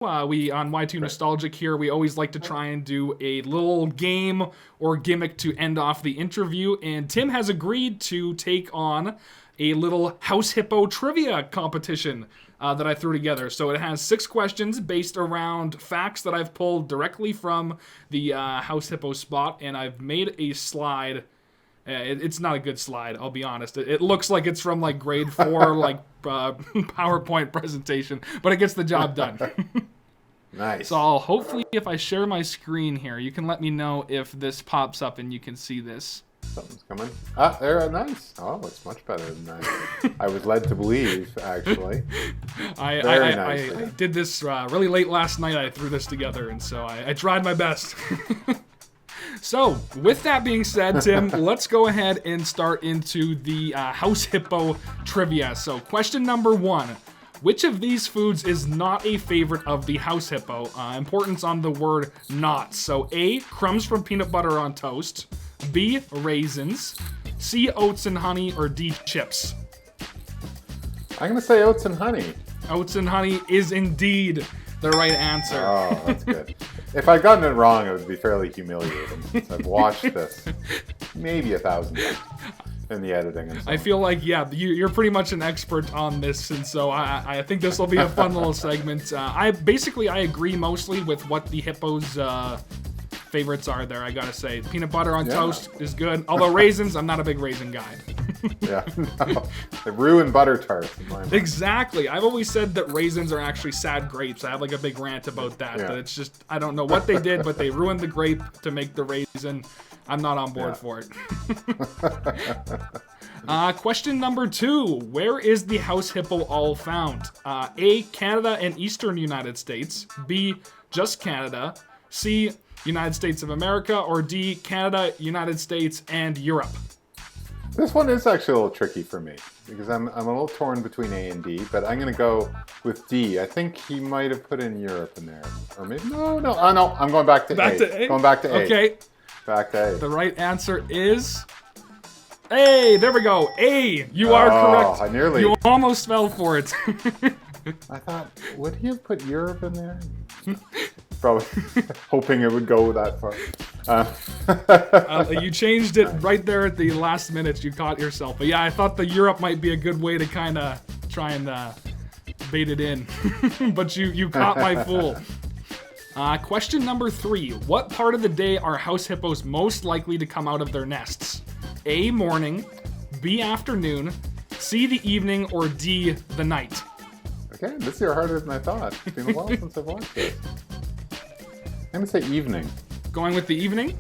We on Y2KNostalgiK here, we always like to try and do a little game or gimmick to end off the interview, and Tim has agreed to take on a little House Hippo trivia competition that I threw together. So it has 6 questions based around facts that I've pulled directly from the House Hippo spot, and I've made a slide. It's not a good slide, I'll be honest. It looks like it's from like grade 4 like PowerPoint presentation, but it gets the job done. Nice. So I'll hopefully, if I share my screen here, you can let me know if this pops up and you can see this. Something's coming. Ah, there, nice. Oh, it's much better than I was led to believe, actually. I did this really late last night. I threw this together, and so I tried my best. So, with that being said, Tim, let's go ahead and start into the House Hippo trivia. So, question number 1. Which of these foods is not a favorite of the House Hippo? Importance on the word not. So, A, crumbs from peanut butter on toast. B, raisins. C, oats and honey. Or D, chips. I'm going to say oats and honey. Oats and honey is indeed the right answer. Oh, that's good. If I'd gotten it wrong, it would be fairly humiliating, since I've watched this maybe 1,000 times in the editing and so I feel like, yeah, you're pretty much an expert on this, and so I think this will be a fun little segment. I agree mostly with what the Hippo's favorites are there, I gotta say. Peanut butter on toast is good, although raisins, I'm not a big raisin guy. Yeah, no. They ruin butter tarts in my mind. Exactly. I've always said that raisins are actually sad grapes. I have like a big rant about that. Yeah. That it's just, I don't know what they did, but they ruined the grape to make the raisin. I'm not on board for it. Question number 2. Where is the House Hippo all found? A, Canada and Eastern United States. B, just Canada. C, United States of America. Or D, Canada, United States, and Europe. This one is actually a little tricky for me, because I'm a little torn between A and D, but I'm going to go with D. I think he might have put in Europe in there. Or maybe, no, I'm going back to A. Going back to A. Okay. Back to A. The right answer is A. There we go. A. You are correct. You almost fell for it. I thought, would he have put Europe in there? Probably hoping it would go that far. You changed it right there at the last minute. You caught yourself. But yeah, I thought the Europe might be a good way to kind of try and bait it in. But you caught my fool. Question number 3. What part of the day are house hippos most likely to come out of their nests? A, morning. B, afternoon. C, the evening. Or D, the night. Okay, this is harder than I thought. It's been a while since I've watched it. I'm going to say evening. Going with the evening?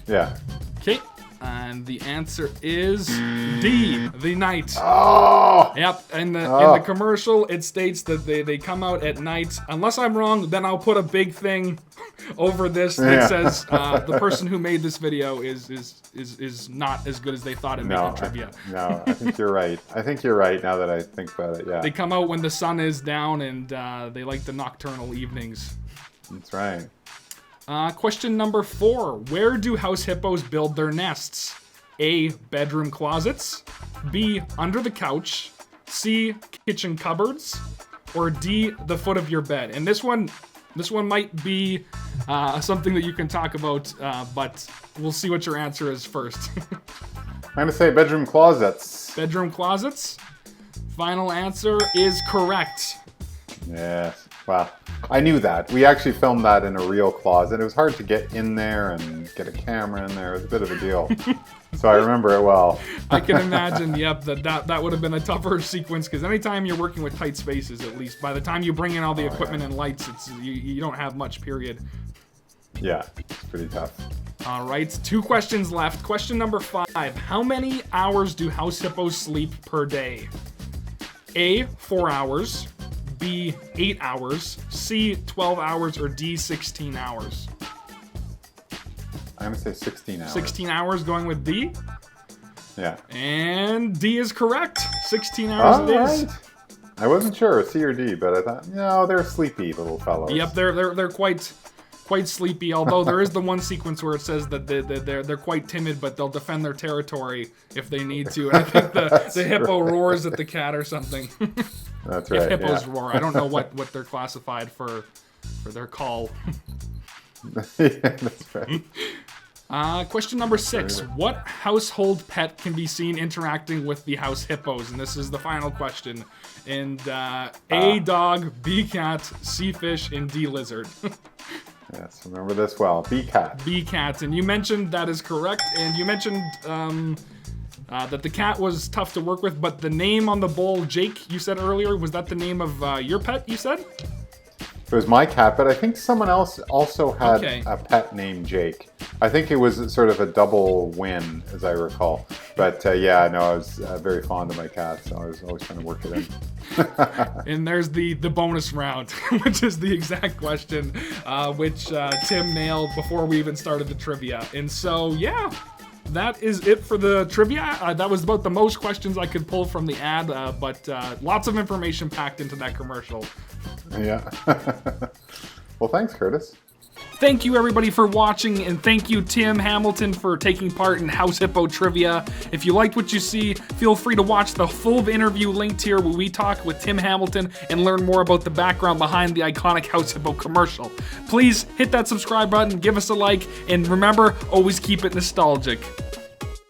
Yeah. Okay. And the answer is D, the night. Oh! Yep. In the commercial, it states that they come out at night. Unless I'm wrong, then I'll put a big thing over this that says the person who made this video is not as good as they thought at making trivia. No, I think you're right. I think you're right now that I think about it, yeah. They come out when the sun is down, and they like the nocturnal evenings. That's right. Question number 4. Where do house hippos build their nests? A, bedroom closets. B, under the couch. C, kitchen cupboards. Or D, the foot of your bed. And this one might be something that you can talk about, but we'll see what your answer is first. I'm going to say bedroom closets. Bedroom closets? Final answer is correct. Yes. Wow. I knew that. We actually filmed that in a real closet. It was hard to get in there and get a camera in there. It was a bit of a deal. So I remember it well. I can imagine, yep, that would have been a tougher sequence, because anytime you're working with tight spaces, at least, by the time you bring in all the equipment and lights, you don't have much, period. Yeah, it's pretty tough. All right, 2 questions left. Question number 5. How many hours do house hippos sleep per day? A, 4 hours. B, 8 hours. C, 12 hours. Or D, 16 hours. I'm going to say 16 hours. 16 hours, going with D? Yeah. And D is correct. 16 hours it is. Right. I wasn't sure, C or D, but I thought, no, they're sleepy little fellows. Yep, they're quite sleepy, although there is the one sequence where it says that they're quite timid, but they'll defend their territory if they need to. And I think the hippo roars at the cat or something. That's right. If hippos roar. I don't know what they're classified for for their call. Yeah, that's right. Question number 6. What household pet can be seen interacting with the house hippos? And this is the final question. And A, dog, B, cat, C, fish, and D, lizard. Yes, remember this well. B, cat. B, cat. And you mentioned that is correct. And you mentioned that the cat was tough to work with, but the name on the bowl, Jake, you said earlier, was that the name of your pet, you said? It was my cat, but I think someone else also had Okay. a pet named Jake. I think it was sort of a double win, as I recall. But yeah, no, I was very fond of my cat, so I was always trying to work it in. And there's the bonus round, which is the exact question, which Tim nailed before we even started the trivia. And so, yeah, that is it for the trivia. That was about the most questions I could pull from the ad, but lots of information packed into that commercial. Yeah. Well, thanks, Curtis. Thank you, everybody, for watching, and thank you, Tim Hamilton, for taking part in House Hippo Trivia. If you liked what you see, feel free to watch the full interview linked here where we talk with Tim Hamilton and learn more about the background behind the iconic House Hippo commercial. Please hit that subscribe button, give us a like, and remember, always keep it nostalgic.